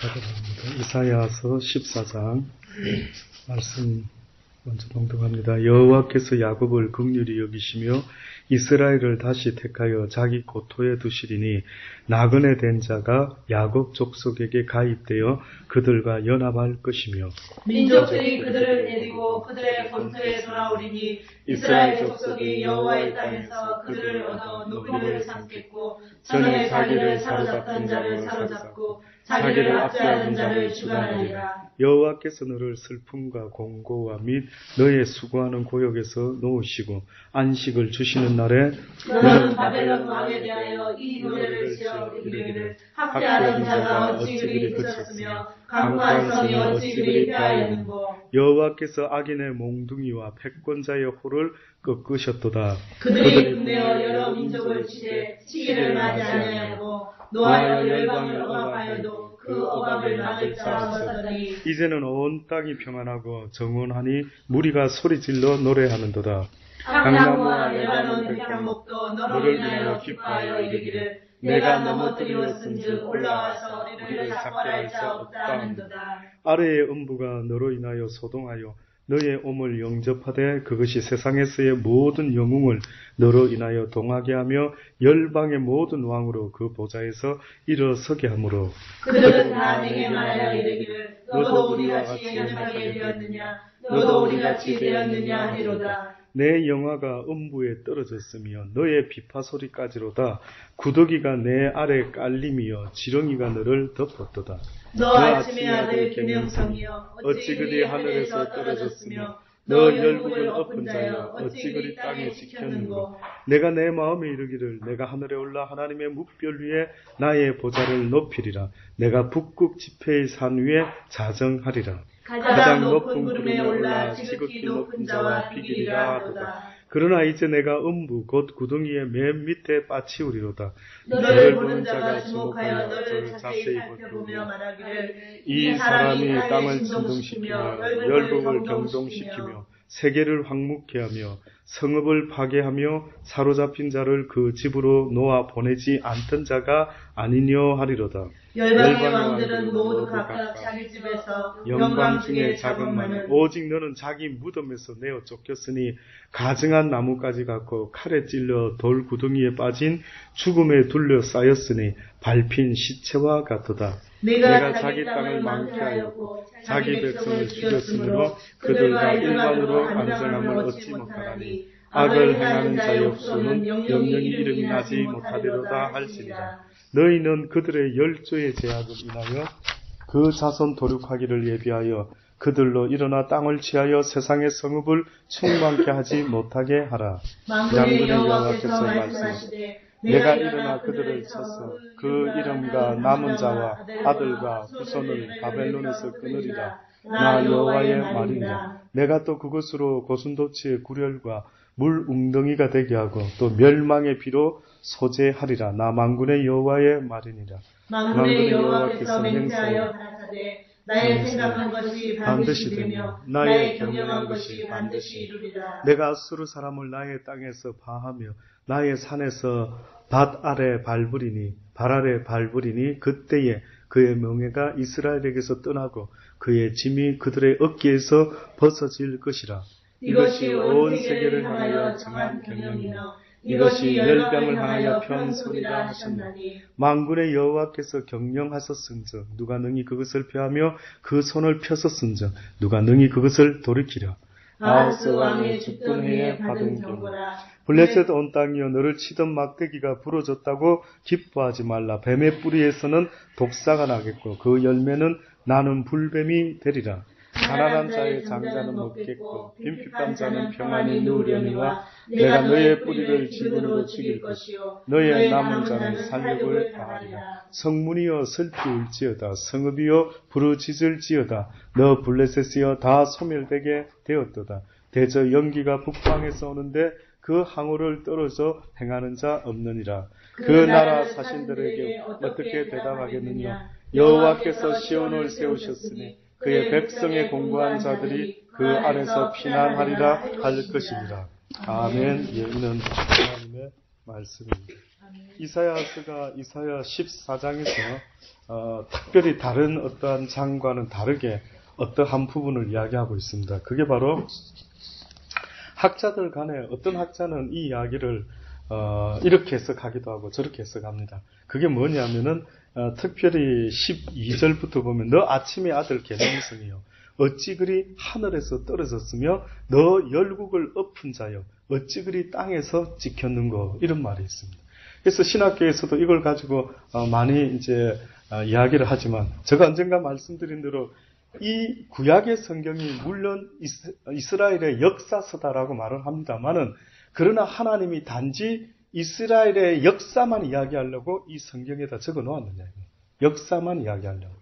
가져갑니다. 이사야서 14장 말씀 먼저 봉독합니다. 여호와께서 야곱을 긍휼히 여기시며 이스라엘을 다시 택하여 자기 고토에 두시리니 나그네 된 자가 야곱 족속에게 가입되어 그들과 연합할 것이며 민족들이 그들을 데리고 그들의 본토에 돌아오리니 이스라엘 족속이 여호와의 땅에서 그들을 얻어 노비를 삼겠고 전에 자기를 사로잡던 자를 사로잡고 자기를 압제하던 자를 주관하리라. 여호와께서 너를 슬픔과 공고와 및 너의 수고하는 고역에서 놓으시고 안식을 주시는 날에 너는 바벨론 왕에 대하여 이 노래를 지어 이르기를 학대하던 자가 어찌 그리 그쳤으며 강구한 성이 어찌 그리 폐하였는고. 여호와께서 악인의 몽둥이와 패권자의 호를 꺾으셨도다. 그들이 분내어 여러 민족을 치되 시기를 맞이 아니하고 노하여 열방을 억압하여도 그 억압을 막을 자가 없었더니 이제는 온 땅이 평안하고 정원하니 무리가 소리질러 노래하는도다. 강나무와 레바논 백향목도 너를 인하여 기뻐하여 이르기를 내가 넘어뜨리었은즉 올라와서 우리를 작별할 자 없다 하는도다. 아래의 음부가 너로 인하여 소동하여 너의 몸을 영접하되 그것이 세상에서의 모든 영웅을 너로 인하여 동하게 하며 열방의 모든 왕으로 그 보좌에서 일어서게 하므로 그들은 다 내게 말하여 이르기를 너도 우리같이 연약하게 되었느냐 너도 우리같이 되었느냐 하리로다. 내 영화가 음부에 떨어졌으며 너의 비파 소리까지로다. 구더기가 내 아래 깔림이여 지렁이가 너를 덮었도다. 너 아침의 아들 기명성이여 어찌 그리 하늘에서 떨어졌으며 너 열국을 엎은 자여 어찌 그리 땅에 지켰는고. 내가 내 마음에 이르기를 내가 하늘에 올라 하나님의 뭇별 위에 나의 보좌를 높이리라. 내가 북극 지폐의 산 위에 자정하리라. 가장 높은 구름에 올라 지극히 높은 자와 비기리라 하도다. 그러나 이제 내가 음부 곧 구덩이의 맨 밑에 빠치우리로다. 너를 보는 자가 주목하여 너를 자세히 살펴보며 말하기를 이 사람이 땅을 진동시키며 열국을 경동시키며 세계를 황묵케 하며 성읍을 파괴하며 사로잡힌 자를 그 집으로 놓아 보내지 않던 자가 아니뇨 하리로다. 열방의 왕들은 모두 각각 자기 집에서 영광 중에 자긍하는 오직 너는 자기 무덤에서 내어 쫓겼으니 가증한 나무까지 같고 칼에 찔려 돌 구덩이에 빠진 죽음에 둘러싸였으니 밟힌 시체와 같도다. 내가 자기 땅을 망케하였고 자기 백성을 죽였으므로 그들과 일반으로 안전함을 얻지 못하나니 악을 행하는 자의 옥수는 영영히 이름이 나지 못하리로다 할지니라. 너희는 그들의 열조의 제약을 인하여 그 자손 도륙하기를 예비하여 그들로 일어나 땅을 취하여 세상의 성읍을 충만케 하지 못하게 하라. 만군의 여호와께서 말씀하시되 내가 일어나 그들을 쳐서 그 이름과 남은 자와 아들과 후손을 바벨론에서 끊으리라. 나 여호와의 말이니라. 내가 또 그것으로 고슴도치의 구렬과 물 웅덩이가 되게 하고 또 멸망의 비로 소재하리라. 나 만군의 여호와의 말이니라. 만군의 여호와께서 맹세하여 가라사대 나의 생각한 것이 반드시 되며 나의 경영한 것이 반드시 이루리라. 내가 아수르 사람을 나의 땅에서 파하며 나의 산에서 밭 아래 밟으리니 발 아래 밟으리니 그때에 그의 명예가 이스라엘에게서 떠나고 그의 짐이 그들의 어깨에서 벗어질 것이라. 이것이 온 세계를 향하여 정한 경영이며 이것이 열방을 향하여 편소리라 하셨나니 만군의 여호와께서 경영하셨은즉 누가 능히 그것을 펴하며 그 손을 펴섰은즉 누가 능히 그것을 돌이키려. 아하스 왕의 죽던 해에 받은 경고라. 블레셋 온 땅이여 너를 치던 막대기가 부러졌다고 기뻐하지 말라. 뱀의 뿌리에서는 독사가 나겠고 그 열매는 나는 불뱀이 되리라. 가난한 자의 장자는 먹겠고 빈핍한 자는 평안히 누우려니와 내가 너의 뿌리를 지분으로 죽일 것이요 너의 남은 자는 살육을 당하리라. 성문이여 슬피 울지어다. 성읍이여 부르짖을지어다. 너 블레셋이여 다 소멸되게 되었도다. 대저 연기가 북방에서 오는데 그 항우를 떨어져 행하는 자 없느니라. 그 나라 사신들에게 어떻게 대답하겠느냐. 여호와께서 시온을 세우셨으니 그의 백성의 공부한 자들이 그 안에서 피난하리라 할 것입니다. 아멘. 이는 하나님의 말씀입니다. 이사야서가 이사야 14장에서 특별히 다른 어떠한 장과는 다르게 어떠한 부분을 이야기하고 있습니다. 그게 바로 학자들 간에 어떤 학자는 이 이야기를 이렇게 해석하기도 하고 저렇게 해석합니다. 그게 뭐냐면은 특별히 12절부터 보면 너 아침의 아들 계명성이여 어찌 그리 하늘에서 떨어졌으며 너 열국을 엎은 자여 어찌 그리 땅에서 찍혔는고 이런 말이 있습니다. 그래서 신학교에서도 이걸 가지고 많이 이제 이야기를 하지만 제가 언젠가 말씀드린 대로 이 구약의 성경이 물론 이스라엘의 역사서다라고 말을 합니다만은 그러나 하나님이 단지 이스라엘의 역사만 이야기하려고 이 성경에다 적어 놓았느냐. 역사만 이야기하려고.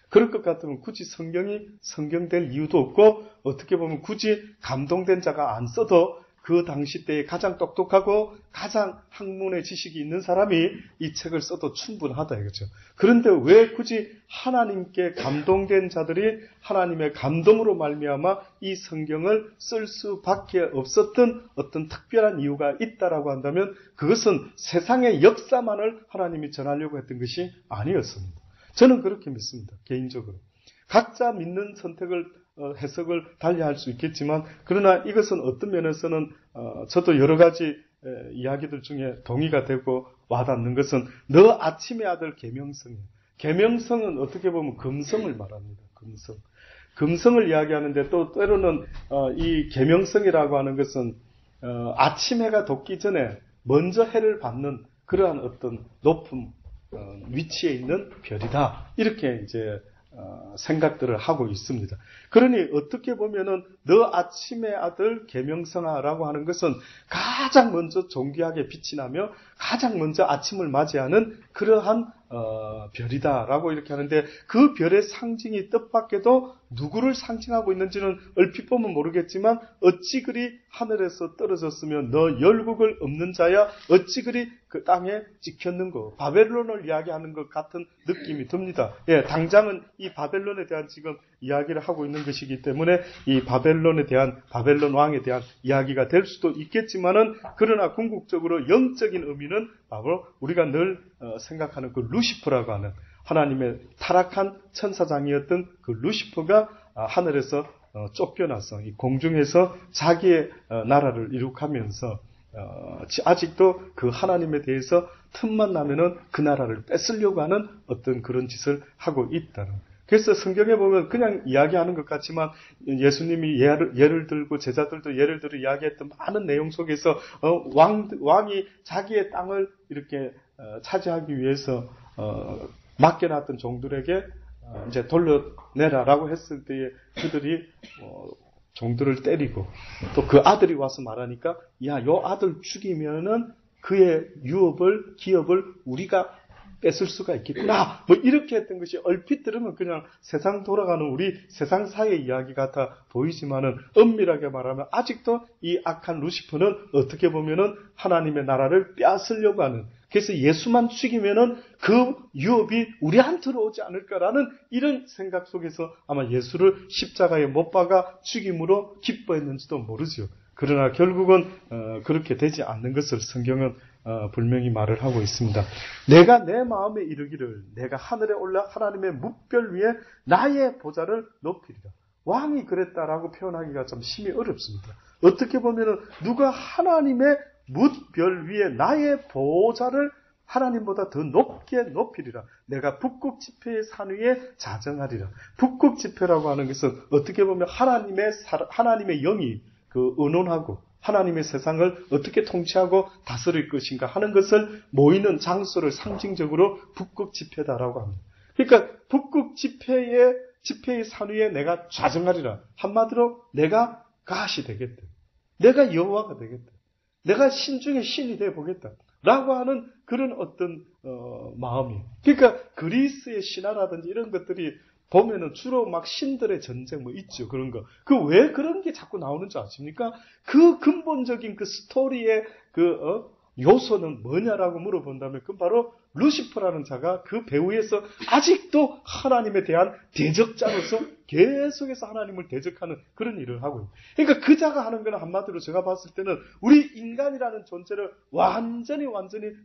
그럴 것 같으면 굳이 성경이 성경될 이유도 없고 어떻게 보면 굳이 감동된 자가 안 써도 그 당시 때에 가장 똑똑하고 가장 학문의 지식이 있는 사람이 이 책을 써도 충분하다 이거죠. 그런데 왜 굳이 하나님께 감동된 자들이 하나님의 감동으로 말미암아 이 성경을 쓸 수밖에 없었던 어떤 특별한 이유가 있다라고 한다면 그것은 세상의 역사만을 하나님이 전하려고 했던 것이 아니었습니다. 저는 그렇게 믿습니다. 개인적으로. 각자 믿는 선택을 해석을 달리할 수 있겠지만 그러나 이것은 어떤 면에서는 저도 여러 가지 이야기들 중에 동의가 되고 와닿는 것은 너 아침의 아들 계명성이에요. 계명성은 어떻게 보면 금성을 말합니다. 금성을 이야기하는데 또 때로는 이 계명성이라고 하는 것은 아침 해가 돋기 전에 먼저 해를 받는 그러한 어떤 높은 위치에 있는 별이다. 이렇게 이제 생각들을 하고 있습니다. 그러니 어떻게 보면은 너 아침의 아들 계명성아라고 하는 것은 가장 먼저 존귀하게 빛이 나며 가장 먼저 아침을 맞이하는 그러한 별이다라고 이렇게 하는데 그 별의 상징이 뜻밖에도 누구를 상징하고 있는지는 얼핏 보면 모르겠지만 어찌 그리 하늘에서 떨어졌으면 너 열국을 엎는 자야 어찌 그리 그 땅에 찍혔는고 바벨론을 이야기하는 것 같은 느낌이 듭니다. 예, 당장은 이 바벨론에 대한 지금 이야기를 하고 있는 것이기 때문에 이 바벨론에 대한 바벨론 왕에 대한 이야기가 될 수도 있겠지만은 그러나 궁극적으로 영적인 의미는 바로 우리가 늘 생각하는 그 루시퍼라고 하는 하나님의 타락한 천사장이었던 그 루시퍼가 하늘에서 쫓겨나서 이 공중에서 자기의 나라를 이룩하면서 아직도 그 하나님에 대해서 틈만 나면은 그 나라를 뺏으려고 하는 어떤 그런 짓을 하고 있다는. 그래서 성경에 보면 그냥 이야기하는 것 같지만 예수님이 예를 들고 제자들도 예를 들어 이야기했던 많은 내용 속에서 왕이 자기의 땅을 이렇게 차지하기 위해서 맡겨놨던 종들에게 이제 돌려내라라고 했을 때에 그들이 종들을 때리고 또 그 아들이 와서 말하니까 야, 요 아들 죽이면은 그의 기업을 우리가 뺏을 수가 있겠구나. 뭐 이렇게 했던 것이 얼핏 들으면 그냥 세상 돌아가는 우리 세상 사회 이야기 같아 보이지만은 엄밀하게 말하면 아직도 이 악한 루시퍼는 어떻게 보면은 하나님의 나라를 빼앗으려고 하는. 그래서 예수만 죽이면은 그 유업이 우리한테로 오지 않을까라는 이런 생각 속에서 아마 예수를 십자가에 못 박아 죽임으로 기뻐했는지도 모르죠. 그러나 결국은 그렇게 되지 않는 것을 성경은 분명히 말을 하고 있습니다. 내가 내 마음에 이르기를 내가 하늘에 올라 하나님의 뭇별 위에 나의 보좌를 높이리라. 왕이 그랬다라고 표현하기가 좀 심히 어렵습니다. 어떻게 보면은 누가 하나님의 뭇별 위에 나의 보좌를 하나님보다 더 높게 높이리라. 내가 북극 지폐의 산 위에 자정하리라. 북극 지폐라고 하는 것은 어떻게 보면 하나님의 영이 그 의논하고 하나님의 세상을 어떻게 통치하고 다스릴 것인가 하는 것을 모이는 장소를 상징적으로 북극 지폐다라고 합니다. 그러니까 북극 지폐의 산 위에 내가 좌정하리라. 한마디로 내가 가시 되겠다. 내가 여호와가 되겠다. 내가 신 중에 신이 되어 보겠다. 라고 하는 그런 어떤 마음이. 그러니까 그리스의 신화라든지 이런 것들이 보면은 주로 막 신들의 전쟁 뭐 있죠. 그런 거. 그 왜 그런 게 자꾸 나오는 줄 아십니까? 그 근본적인 그 스토리의 그 요소는 뭐냐라고 물어본다면 그건 바로 루시퍼라는 자가 그 배후에서 아직도 하나님에 대한 대적자로서 계속해서 하나님을 대적하는 그런 일을 하고 있어요. 그러니까 그 자가 하는 건 한마디로 제가 봤을 때는 우리 인간이라는 존재를 완전히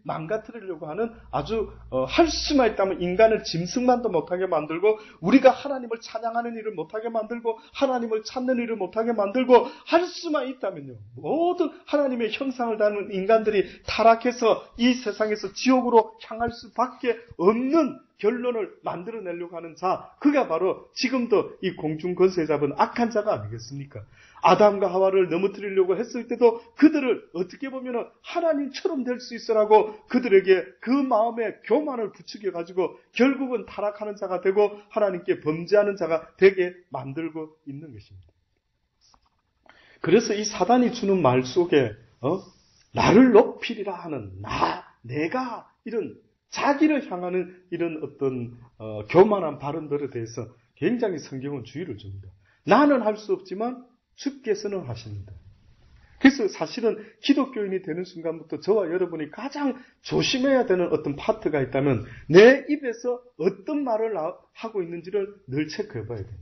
망가뜨리려고 하는 아주 할 수만 있다면 인간을 짐승만도 못하게 만들고 우리가 하나님을 찬양하는 일을 못하게 만들고 하나님을 찾는 일을 못하게 만들고 할 수만 있다면요. 모든 하나님의 형상을 닮은 인간들이 타락해서 이 세상에서 지옥으로 향할 수밖에 없는 결론을 만들어내려고 하는 자, 그가 바로 지금도 이 공중 권세 잡은 악한 자가 아니겠습니까? 아담과 하와를 넘어뜨리려고 했을 때도 그들을 어떻게 보면 하나님처럼 될 수 있으라고 그들에게 그 마음에 교만을 부추겨가지고 결국은 타락하는 자가 되고 하나님께 범죄하는 자가 되게 만들고 있는 것입니다. 그래서 이 사단이 주는 말 속에 나를 높이리라 하는 내가 이런 자기를 향하는 이런 어떤 교만한 발언들에 대해서 굉장히 성경은 주의를 줍니다. 나는 할 수 없지만 주께서는 하십니다. 그래서 사실은 기독교인이 되는 순간부터 저와 여러분이 가장 조심해야 되는 어떤 파트가 있다면 내 입에서 어떤 말을 하고 있는지를 늘 체크해 봐야 됩니다.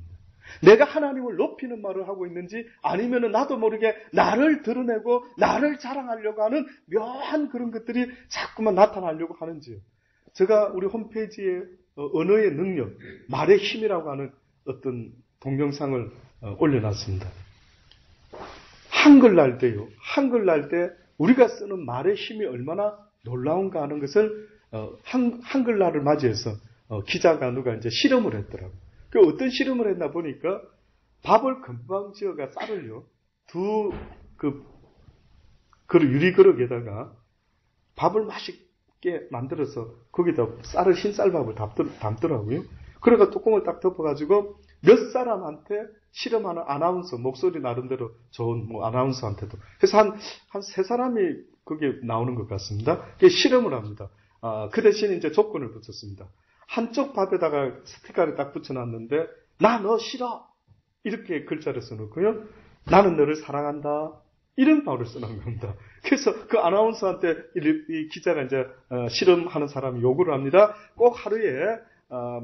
내가 하나님을 높이는 말을 하고 있는지 아니면 나도 모르게 나를 드러내고 나를 자랑하려고 하는 묘한 그런 것들이 자꾸만 나타나려고 하는지요. 제가 우리 홈페이지에 언어의 능력, 말의 힘이라고 하는 어떤 동영상을 올려놨습니다. 한글날 때요. 한글날 때 우리가 쓰는 말의 힘이 얼마나 놀라운가 하는 것을 한글날을 맞이해서 기자가 누가 이제 실험을 했더라고요. 그 어떤 실험을 했나 보니까 밥을 금방 지어가 쌀을요. 유리그릇에다가 밥을 맛있게 만들어서 거기다 쌀을 흰 쌀밥을 담더라고요. 그러니까 뚜껑을 딱 덮어가지고 몇 사람한테 실험하는 아나운서, 목소리 나름대로 좋은 아나운서한테도. 그래서 한 세 사람이 거기에 나오는 것 같습니다. 실험을 합니다. 그 대신 이제 조건을 붙였습니다. 한쪽 밥에다가 스티커를 딱 붙여놨는데, 나 너 싫어! 이렇게 글자를 써놓고요. 나는 너를 사랑한다. 이런 말을 써놓은 겁니다. 그래서 그 아나운서한테 이 기자가 이제 실험하는 사람이 요구를 합니다. 꼭 하루에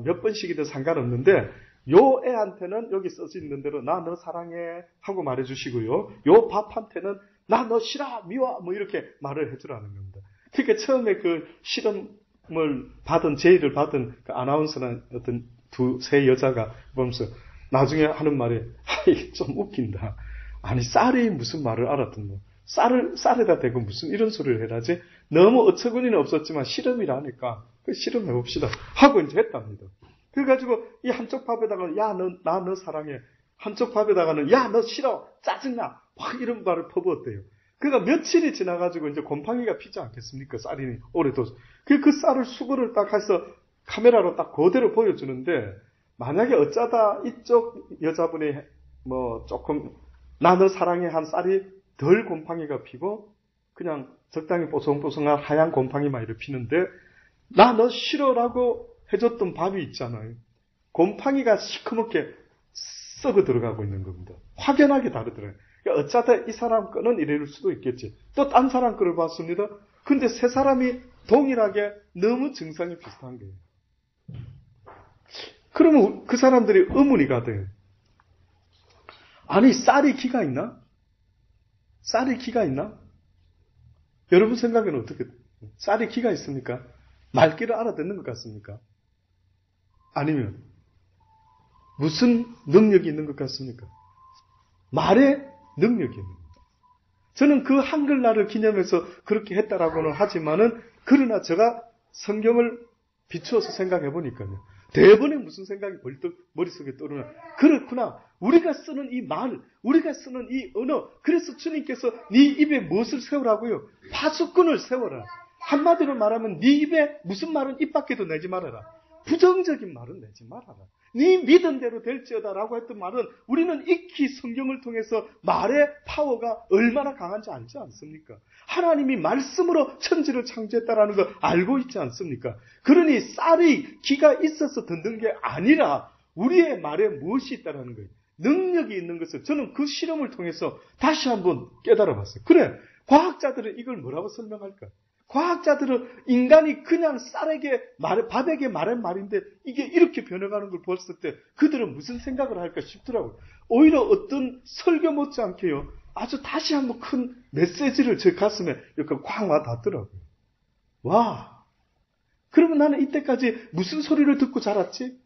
몇 번씩이든 상관없는데, 요 애한테는 여기 써져 있는 대로 나 너 사랑해 하고 말해주시고요. 요 밥한테는 나 너 싫어 미워 뭐 이렇게 말을 해주라는 겁니다. 그러니까 처음에 그 실험을 받은 제의를 받은 그 아나운서는 어떤 세 여자가 보면서 나중에 하는 말이 좀 웃긴다. 아니 쌀이 무슨 말을 알았던 쌀에다 대고 무슨 이런 소리를 해라지. 너무 어처구니는 없었지만 실험이라니까 그 실험해봅시다 하고 이제 했답니다. 그래가지고 이 한쪽 밥에다가는 야 나 너 사랑해, 한쪽 밥에다가는 야 너 싫어 짜증나 확 이런 말을 퍼부었대요. 그러니까 며칠이 지나가지고 이제 곰팡이가 피지 않겠습니까? 쌀이 오래도. 그 쌀을 수거를 딱 해서 카메라로 딱 그대로 보여주는데, 만약에 어쩌다 이쪽 여자분이 뭐 조금 나 너 사랑해 한 쌀이 덜 곰팡이가 피고 그냥 적당히 뽀송뽀송한 하얀 곰팡이만 이렇게 피는데, 나 너 싫어라고 해줬던 밥이 있잖아요. 곰팡이가 시커멓게 썩어 들어가고 있는 겁니다. 확연하게 다르더라고요. 그러니까 어쩌다 이 사람 거는 이럴 수도 있겠지. 또 딴 사람 거를 봤습니다. 근데 세 사람이 동일하게 너무 증상이 비슷한 거예요. 그러면 그 사람들이 의문이 돼요. 아니 쌀이 기가 있나? 쌀이 기가 있나? 여러분 생각에는 어떻게 쌀이 기가 있습니까? 말귀를 알아듣는 것 같습니까? 아니면 무슨 능력이 있는 것 같습니까? 말의 능력이 있는 겁니다. 저는 그 한글날을 기념해서 그렇게 했다라고는 하지만은, 그러나 제가 성경을 비추어서 생각해 보니까요. 대번에 무슨 생각이 벌떡 머릿속에 떠오르나, 그렇구나. 우리가 쓰는 이 말, 우리가 쓰는 이 언어, 그래서 주님께서 네 입에 무엇을 세우라고요? 파수꾼을 세워라. 한마디로 말하면 네 입에 무슨 말은 입 밖에도 내지 말아라. 부정적인 말은 내지 말아라. 네 믿은 대로 될지어다 라고 했던 말은, 우리는 익히 성경을 통해서 말의 파워가 얼마나 강한지 알지 않습니까? 하나님이 말씀으로 천지를 창조했다라는 거 알고 있지 않습니까? 그러니 쌀이 기가 있어서 듣는 게 아니라 우리의 말에 무엇이 있다라는 거예요. 능력이 있는 것을 저는 그 실험을 통해서 다시 한번 깨달아 봤어요. 그래, 과학자들은 이걸 뭐라고 설명할까? 과학자들은 인간이 그냥 밥에게 말한 말인데 이게 이렇게 변해가는 걸 봤을 때 그들은 무슨 생각을 할까 싶더라고요. 오히려 어떤 설교 못지않게요. 아주 다시 한번 큰 메시지를 제 가슴에 이렇게 꽉 와닿더라고요. 와, 그러면 나는 이때까지 무슨 소리를 듣고 자랐지?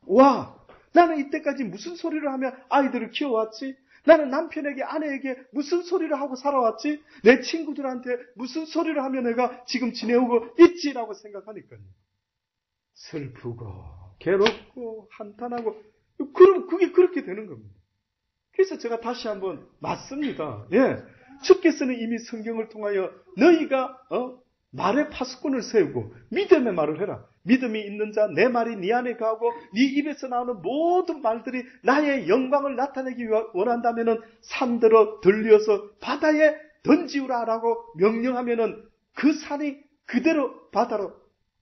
와, 나는 이때까지 무슨 소리를 하며 아이들을 키워왔지? 나는 남편에게, 아내에게 무슨 소리를 하고 살아왔지? 내 친구들한테 무슨 소리를 하며 내가 지금 지내오고 있지라고 생각하니까요. 슬프고 괴롭고 한탄하고 그럼 그게 그렇게 되는 겁니다. 그래서 제가 다시 한번 맞습니다. 예, 주께서는 이미 성경을 통하여 너희가 말의 파수꾼을 세우고 믿음의 말을 해라. 믿음이 있는 자 내 말이 네 안에 가고 네 입에서 나오는 모든 말들이 나의 영광을 나타내기 원한다면은 산들어 들려서 바다에 던지우라 라고 명령하면은 그 산이 그대로 바다로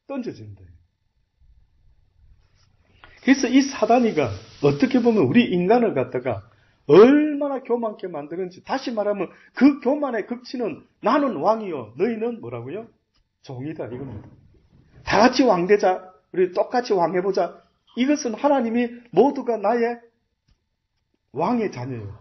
던져진다. 그래서 이 사단이가 어떻게 보면 우리 인간을 갖다가 얼마나 교만케 만드는지, 다시 말하면 그 교만의 극치는 나는 왕이요 너희는 뭐라고요? 종이다 이겁니다. 다 같이 왕되자, 우리 똑같이 왕해보자. 이것은 하나님이 모두가 나의 왕의 자녀예요.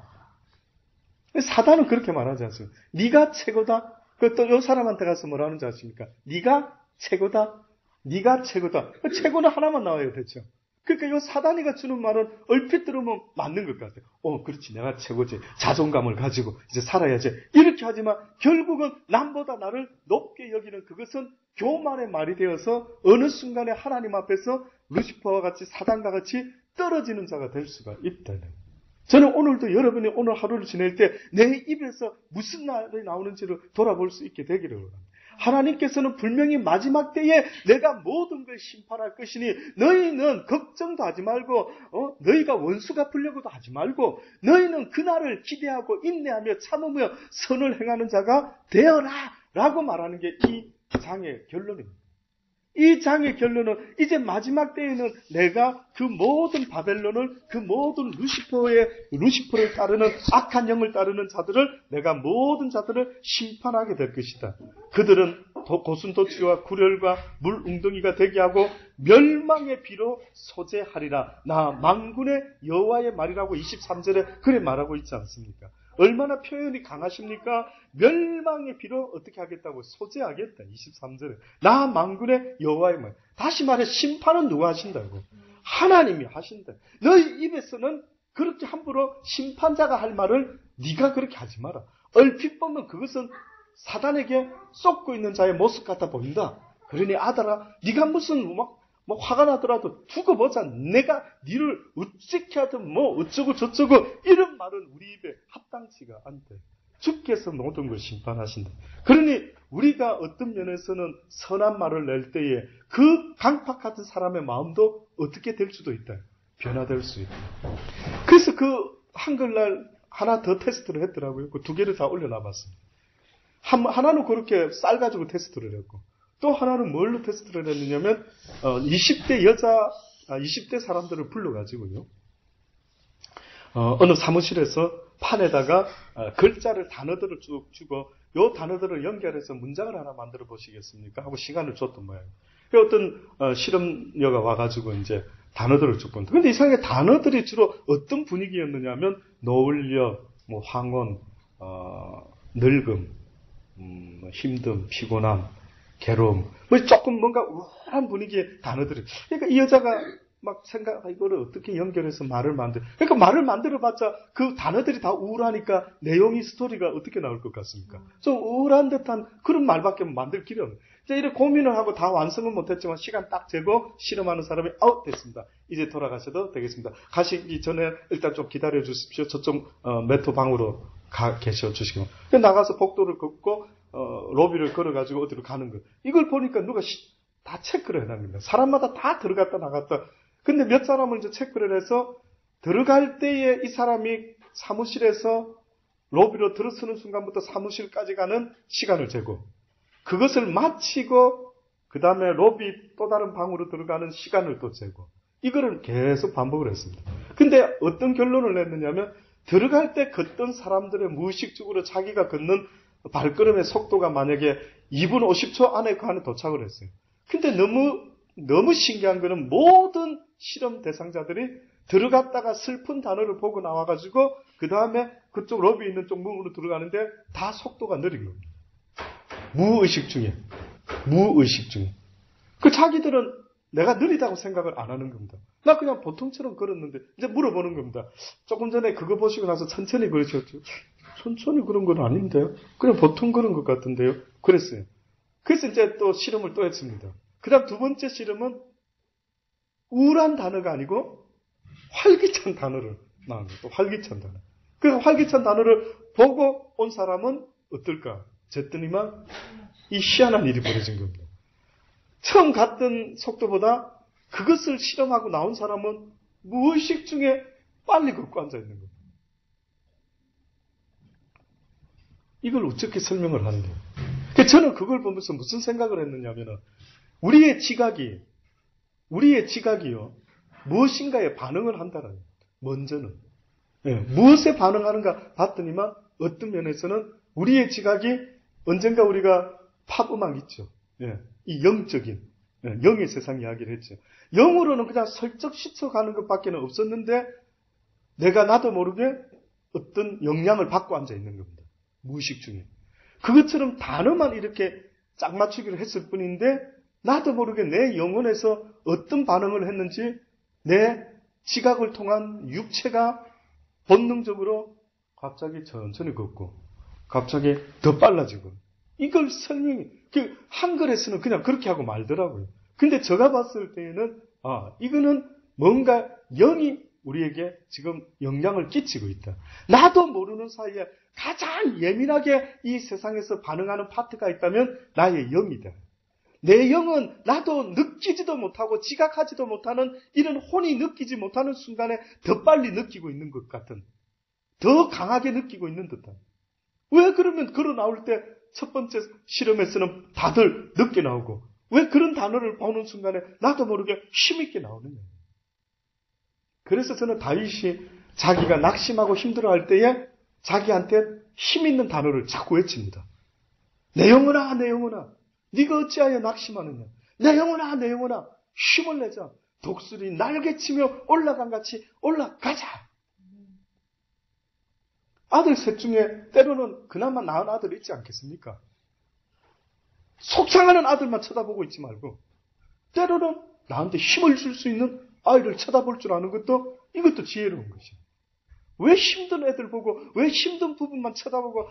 사단은 그렇게 말하지 않습니까? 네가 최고다. 또 이 사람한테 가서 뭐라는 줄 아십니까? 네가 최고다. 네가 최고다. 최고는 하나만 나와요, 대체. 그러니까 이 사단이가 주는 말은 얼핏 들으면 맞는 것 같아요. 그렇지, 내가 최고지. 자존감을 가지고 이제 살아야지. 이렇게 하지만 결국은 남보다 나를 높게 여기는 그것은 교만의 말이 되어서 어느 순간에 하나님 앞에서 루시퍼와 같이 사단과 같이 떨어지는 자가 될 수가 있다는. 저는 오늘도 여러분이 오늘 하루를 지낼 때 내 입에서 무슨 말이 나오는지를 돌아볼 수 있게 되기를 원합니다. 하나님께서는 분명히 마지막 때에 내가 모든 걸 심판할 것이니 너희는 걱정도 하지 말고 너희가 원수 갚으려고도 하지 말고 너희는 그날을 기대하고 인내하며 참으며 선을 행하는 자가 되어라 라고 말하는 게 이 장의 결론입니다. 이 장의 결론은 이제 마지막 때에는 내가 그 모든 바벨론을, 그 모든 루시퍼를 따르는 악한 영을 따르는 자들을, 내가 모든 자들을 심판하게 될 것이다. 그들은 고순도치와 굴혈과 물웅덩이가 되게 하고 멸망의 비로 소재하리라. 나 만군의 여호와의 말이라고 23절에 그래 말하고 있지 않습니까? 얼마나 표현이 강하십니까? 멸망의 비로 어떻게 하겠다고? 소재하겠다. 23절에. 나 만군의 여호와의 말. 다시 말해 심판은 누가 하신다고? 하나님이 하신다. 너희 입에서는 그렇게 함부로 심판자가 할 말을 네가 그렇게 하지 마라. 얼핏 보면 그것은 사단에게 쏟고 있는 자의 모습 같아 보인다. 그러니 아들아, 네가 무슨 화가 나더라도 두고 보자. 내가 니를 어떻게 하든 어쩌고 저쩌고 이런 말은 우리 입에 합당치가 않대. 주께서 모든 걸 심판하신다. 그러니 우리가 어떤 면에서는 선한 말을 낼 때에 그 강팍 같은 사람의 마음도 어떻게 될 수도 있다. 변화될 수 있다. 그래서 그 한글날 하나 더 테스트를 했더라고요. 그 두 개를 다 올려놔봤습니다. 하나는 그렇게 쌀 가지고 테스트를 했고 또 하나는 뭘로 테스트를 했느냐면 20대 사람들을 불러가지고요. 어느 사무실에서 판에다가 글자를 단어들을 쭉 주고 요 단어들을 연결해서 문장을 하나 만들어 보시겠습니까? 하고 시간을 줬던 모양이에요. 어떤 실험녀가 와가지고 이제 단어들을 줬거든요. 근데 이상하게 단어들이 주로 어떤 분위기였느냐면 노을려, 황혼, 늙음, 힘듦, 피곤함, 괴로움, 조금 뭔가 우울한 분위기의 단어들이. 그러니까 이 여자가 막 이거를 어떻게 연결해서 말을 그러니까 말을 만들어봤자 그 단어들이 다 우울하니까 내용이 스토리가 어떻게 나올 것 같습니까? 좀 우울한 듯한 그런 말밖에 만들 길이 없는. 이제 이렇게 고민을 하고 다 완성은 못했지만 시간 딱 재고 실험하는 사람이 됐습니다. 이제 돌아가셔도 되겠습니다. 가시기 전에 일단 좀 기다려 주십시오. 저쪽 메토 방으로 계셔 주시고. 나가서 복도를 걷고 로비를 걸어가지고 어디로 가는 거예요. 이걸 보니까 누가 다 체크를 해놨습니다. 사람마다 다 들어갔다 나갔다. 근데 몇 사람을 이제 체크를 해서 들어갈 때에 이 사람이 사무실에서 로비로 들어서는 순간부터 사무실까지 가는 시간을 재고 그것을 마치고 그 다음에 로비 또 다른 방으로 들어가는 시간을 또 재고 이거를 계속 반복을 했습니다. 근데 어떤 결론을 냈느냐면 들어갈 때 걷던 사람들의 무의식적으로 자기가 걷는 발걸음의 속도가 만약에 2분 50초 안에 그 안에 도착을 했어요. 근데 너무 신기한 거는 모든 실험 대상자들이 들어갔다가 슬픈 단어를 보고 나와가지고 그 다음에 그쪽 로비 있는 쪽 문으로 들어가는데 다 속도가 느린 겁니다. 무의식 중에. 그 자기들은 내가 느리다고 생각을 안 하는 겁니다. 나 그냥 보통처럼 걸었는데 이제 물어보는 겁니다. 조금 전에 그거 보시고 나서 천천히 걸으셨죠? 천천히 그런 건 아닌데요? 그냥 보통 그런 것 같은데요? 그랬어요. 그래서 이제 또 실험을 또 했습니다. 그 다음 두 번째 실험은 우울한 단어가 아니고 활기찬 단어를 나온 거예요. 또 활기찬 단어. 그 활기찬 단어를 보고 온 사람은 어떨까? 쟀더니만 이 희한한 일이 벌어진 겁니다. 처음 갔던 속도보다 그것을 실험하고 나온 사람은 무의식 중에 빨리 걷고 앉아있는 겁니다. 이걸 어떻게 설명을 하는데요? 저는 그걸 보면서 무슨 생각을 했느냐면은 우리의 지각이요. 무엇인가에 반응을 한다는 거예요. 먼저는. 무엇에 반응하는가 봤더니만 어떤 면에서는 우리의 지각이 언젠가 우리가 팝음악 있죠. 이 영적인, 영의 세상 이야기를 했죠. 영으로는 그냥 슬쩍 스쳐가는 것밖에 없었는데 내가 나도 모르게 어떤 영향을 받고 앉아있는 겁니다. 무의식 중에. 그것처럼 단어만 이렇게 짝 맞추기를 했을 뿐인데 나도 모르게 내 영혼에서 어떤 반응을 했는지 내 지각을 통한 육체가 본능적으로 갑자기 천천히 걷고 갑자기 더 빨라지고 이걸 한글에서는 그냥 그렇게 하고 말더라고요. 근데 제가 봤을 때에는 이거는 뭔가 영이 우리에게 지금 영향을 끼치고 있다. 나도 모르는 사이에 가장 예민하게 이 세상에서 반응하는 파트가 있다면 나의 영이다. 내 영은 나도 느끼지도 못하고 지각하지도 못하는 이런 혼이 느끼지 못하는 순간에 더 빨리 느끼고 있는 것 같은, 더 강하게 느끼고 있는 듯한. 왜 그러면 걸어 나올 때 첫 번째 실험에서는 다들 늦게 나오고 왜 그런 단어를 보는 순간에 나도 모르게 힘있게 나오느냐. 그래서 저는 다윗이 자기가 낙심하고 힘들어할 때에 자기한테 힘있는 단어를 자꾸 외칩니다. 내 영혼아, 내 영혼아, 네가 어찌하여 낙심하느냐. 내 영혼아, 내 영혼아, 힘을 내자. 독수리 날개치며 올라간 같이 올라가자. 아들 셋 중에 때로는 그나마 나은 아들 있지 않겠습니까? 속상하는 아들만 쳐다보고 있지 말고 때로는 나한테 힘을 줄 수 있는 아이를 쳐다볼 줄 아는 것도 이것도 지혜로운 것이에요. 왜 힘든 애들 보고 왜 힘든 부분만 쳐다보고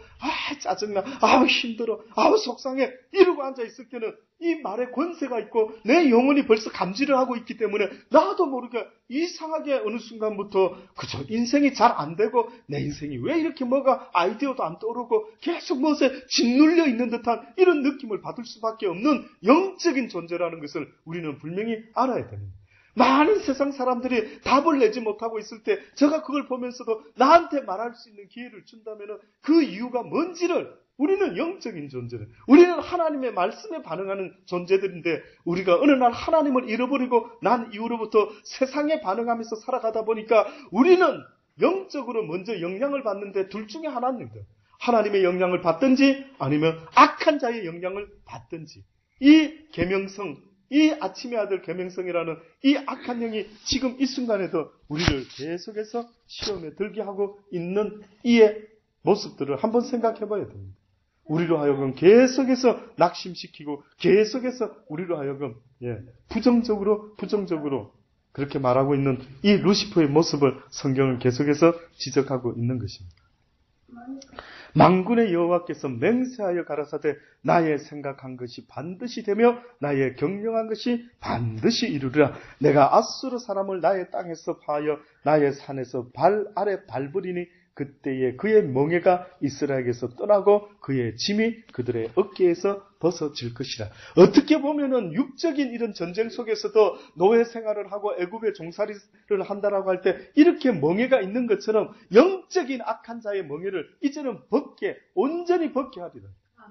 짜증나, 힘들어, 속상해 이러고 앉아있을 때는 이 말에 권세가 있고 내 영혼이 벌써 감지를 하고 있기 때문에 나도 모르게 이상하게 어느 순간부터 그저 인생이 잘 안 되고 내 인생이 왜 이렇게 뭐가 아이디어도 안 떠오르고 계속 무엇에 짓눌려 있는 듯한 이런 느낌을 받을 수밖에 없는 영적인 존재라는 것을 우리는 분명히 알아야 됩니다. 많은 세상 사람들이 답을 내지 못하고 있을 때 제가 그걸 보면서도 나한테 말할 수 있는 기회를 준다면 그 이유가 뭔지를 우리는 영적인 존재를, 우리는 하나님의 말씀에 반응하는 존재들인데 우리가 어느 날 하나님을 잃어버리고 난 이후로부터 세상에 반응하면서 살아가다 보니까 우리는 영적으로 먼저 영향을 받는데 둘 중에 하나입니다. 하나님의 영향을 받든지 아니면 악한 자의 영향을 받든지. 이 계명성, 이 아침의 아들 계명성이라는 이 악한 영이 지금 이 순간에도 우리를 계속해서 시험에 들게 하고 있는 이의 모습들을 한번 생각해 봐야 됩니다. 우리로 하여금 계속해서 낙심시키고 계속해서 우리로 하여금 부정적으로 그렇게 말하고 있는 이 루시퍼의 모습을 성경은 계속해서 지적하고 있는 것입니다. 만군의 여호와께서 맹세하여 가라사대 나의 생각한 것이 반드시 되며 나의 경영한 것이 반드시 이루리라. 내가 아수르 사람을 나의 땅에서 파하여 나의 산에서 발 아래 밟으리니 그때에 그의 멍에가 이스라엘에게서 떠나고 그의 짐이 그들의 어깨에서 벗어질 것이라. 어떻게 보면은 육적인 이런 전쟁 속에서도 노예 생활을 하고 애굽의 종살이를 한다라고 할 때 이렇게 멍에가 있는 것처럼 영적인 악한 자의 멍에를 이제는 온전히 벗게 하리라.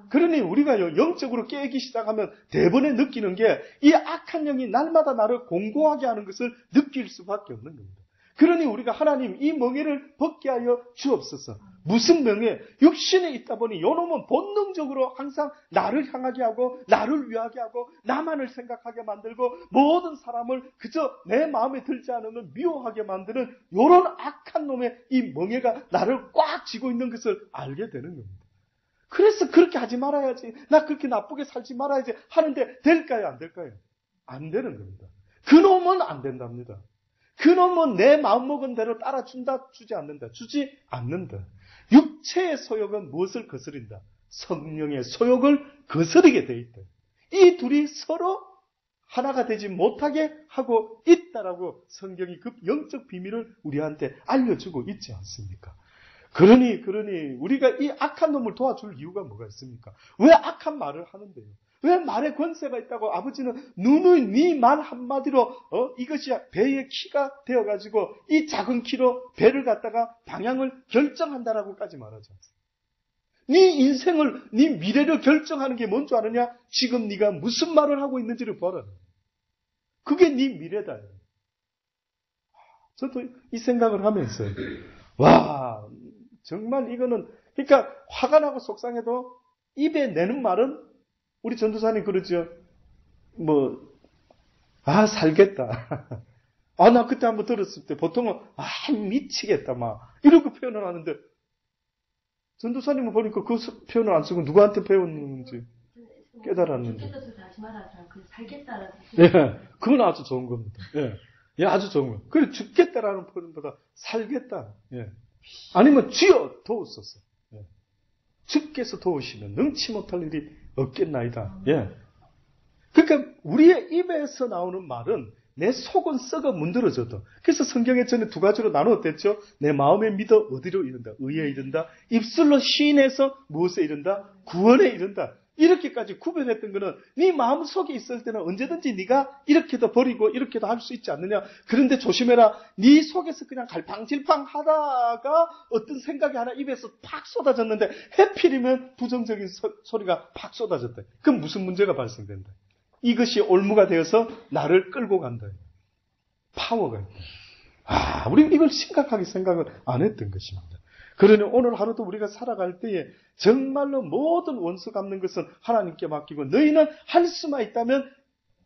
그러니 우리가 영적으로 깨기 시작하면 대번에 느끼는 게 이 악한 영이 날마다 나를 공고하게 하는 것을 느낄 수밖에 없는 겁니다. 그러니 우리가 하나님 이 멍에를 벗게 하여 주옵소서. 무슨 명예? 육신에 있다 보니 요놈은 본능적으로 항상 나를 향하게 하고 나를 위하게 하고 나만을 생각하게 만들고 모든 사람을 그저 내 마음에 들지 않으면 미워하게 만드는 요런 악한 놈의 이 멍에가 나를 꽉 쥐고 있는 것을 알게 되는 겁니다. 그래서 그렇게 하지 말아야지, 나 그렇게 나쁘게 살지 말아야지 하는데 될까요? 안 될까요? 안 되는 겁니다. 그놈은 안 된답니다. 그놈은 내 마음먹은 대로 따라준다, 주지 않는다. 주지 않는다. 육체의 소욕은 무엇을 거스린다? 성령의 소욕을 거스르게 돼 있다. 이 둘이 서로 하나가 되지 못하게 하고 있다라고 성경이 그 영적 비밀을 우리한테 알려주고 있지 않습니까? 그러니 우리가 이 악한 놈을 도와줄 이유가 뭐가 있습니까? 왜 악한 말을 하는데요? 왜 말에 권세가 있다고 아버지는 누누이 네 말 한마디로 이것이 배의 키가 되어가지고 이 작은 키로 배를 갖다가 방향을 결정한다라고까지 말하지 않습니까? 네 인생을, 네 미래를 결정하는 게 뭔 줄 아느냐? 지금 네가 무슨 말을 하고 있는지를 보라. 그게 네 미래다. 저도 이 생각을 하면서 와, 정말 이거는, 그러니까 화가 나고 속상해도 입에 내는 말은 우리 전도사님 그러죠. 살겠다. 나 그때 한번 들었을 때 보통은 미치겠다 이렇게 표현을 하는데 전도사님은 보니까 그 표현을 안 쓰고 누구한테 배웠는지 깨달았는지. 죽겠다 하지 마라. 살겠다라는. 예, 그건 아주 좋은 겁니다. 예, 아주 좋은 거예요. 그래 죽겠다라는 표현보다 살겠다. 예. 아니면 주여 도우소서. 예. 주께서 도우시면 능치 못할 일이 없겠나이다. 예. 그러니까 우리의 입에서 나오는 말은 내 속은 썩어 문드러져도. 그래서 성경에 전에 두 가지로 나누었댔죠. 내 마음에 믿어 어디로 이른다? 의에 이른다. 입술로 시인해서 무엇에 이른다? 구원에 이른다. 이렇게까지 구별했던 거는 네 마음속에 있을 때는 언제든지 네가 이렇게도 버리고 이렇게도 할 수 있지 않느냐. 그런데 조심해라. 네 속에서 그냥 갈팡질팡 하다가 어떤 생각이 하나 입에서 팍 쏟아졌는데 해필이면 부정적인 소리가 팍 쏟아졌다. 그럼 무슨 문제가 발생된다? 이것이 올무가 되어서 나를 끌고 간다. 파워가 있다. 우리는 이걸 심각하게 생각을 안 했던 것입니다. 그러니 오늘 하루도 우리가 살아갈 때에 정말로 모든 원수 갚는 것은 하나님께 맡기고 너희는 할 수만 있다면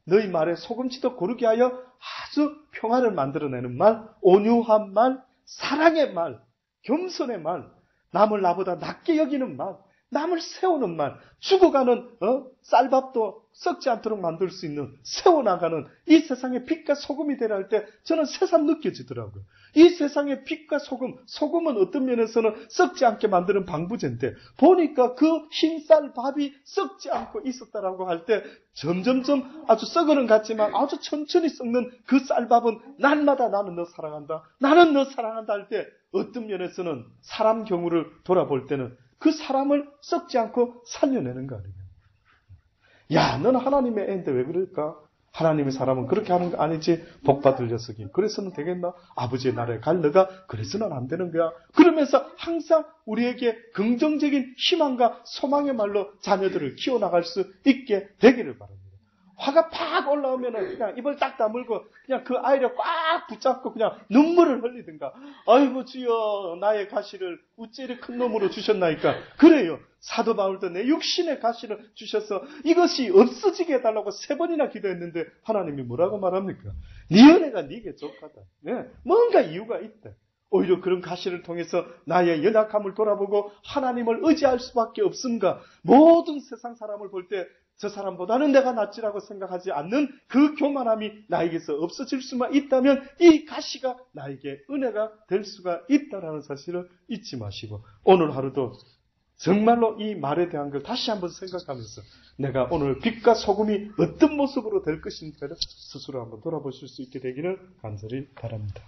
너희 말에 소금치도 고르게 하여 아주 평화를 만들어내는 말, 온유한 말, 사랑의 말, 겸손의 말, 남을 나보다 낮게 여기는 말, 남을 세우는 말, 죽어가는 쌀밥도 썩지 않도록 만들 수 있는 세워나가는 이 세상의 빛과 소금이 되라 할 때 저는 새삼 느껴지더라고요. 이 세상의 빛과 소금은 어떤 면에서는 썩지 않게 만드는 방부제인데 보니까 그 흰 쌀밥이 썩지 않고 있었다라고 할 때 점점점 아주 썩어는 같지만 아주 천천히 썩는 그 쌀밥은 날마다 나는 너 사랑한다, 나는 너 사랑한다 할 때 어떤 면에서는 사람 경우를 돌아볼 때는 그 사람을 썩지 않고 살려내는 거 아니에요. 야, 너는 하나님의 애인데 왜 그럴까? 하나님의 사람은 그렇게 하는 거 아니지. 복받을 녀석이. 그래서는 되겠나? 아버지의 나라에 갈 너가 그래서는 안 되는 거야. 그러면서 항상 우리에게 긍정적인 희망과 소망의 말로 자녀들을 키워나갈 수 있게 되기를 바랍니다. 화가 팍 올라오면은 그냥 입을 딱 다물고 그냥 그 아이를 꽉 붙잡고 그냥 눈물을 흘리든가. 아이고 주여 나의 가시를 우째리 큰 놈으로 주셨나이까. 그래요. 사도 바울도 내 육신의 가시를 주셔서 이것이 없어지게 해달라고 3번이나 기도했는데 하나님이 뭐라고 말합니까? 네 은혜가 네게 족하다. 네, 뭔가 이유가 있다. 오히려 그런 가시를 통해서 나의 연약함을 돌아보고 하나님을 의지할 수밖에 없음과 모든 세상 사람을 볼 때 저 사람보다는 내가 낫지라고 생각하지 않는 그 교만함이 나에게서 없어질 수만 있다면 이 가시가 나에게 은혜가 될 수가 있다라는 사실을 잊지 마시고 오늘 하루도 정말로 이 말에 대한 걸 다시 한번 생각하면서 내가 오늘 빛과 소금이 어떤 모습으로 될 것인가를 스스로 한번 돌아보실 수 있게 되기를 간절히 바랍니다.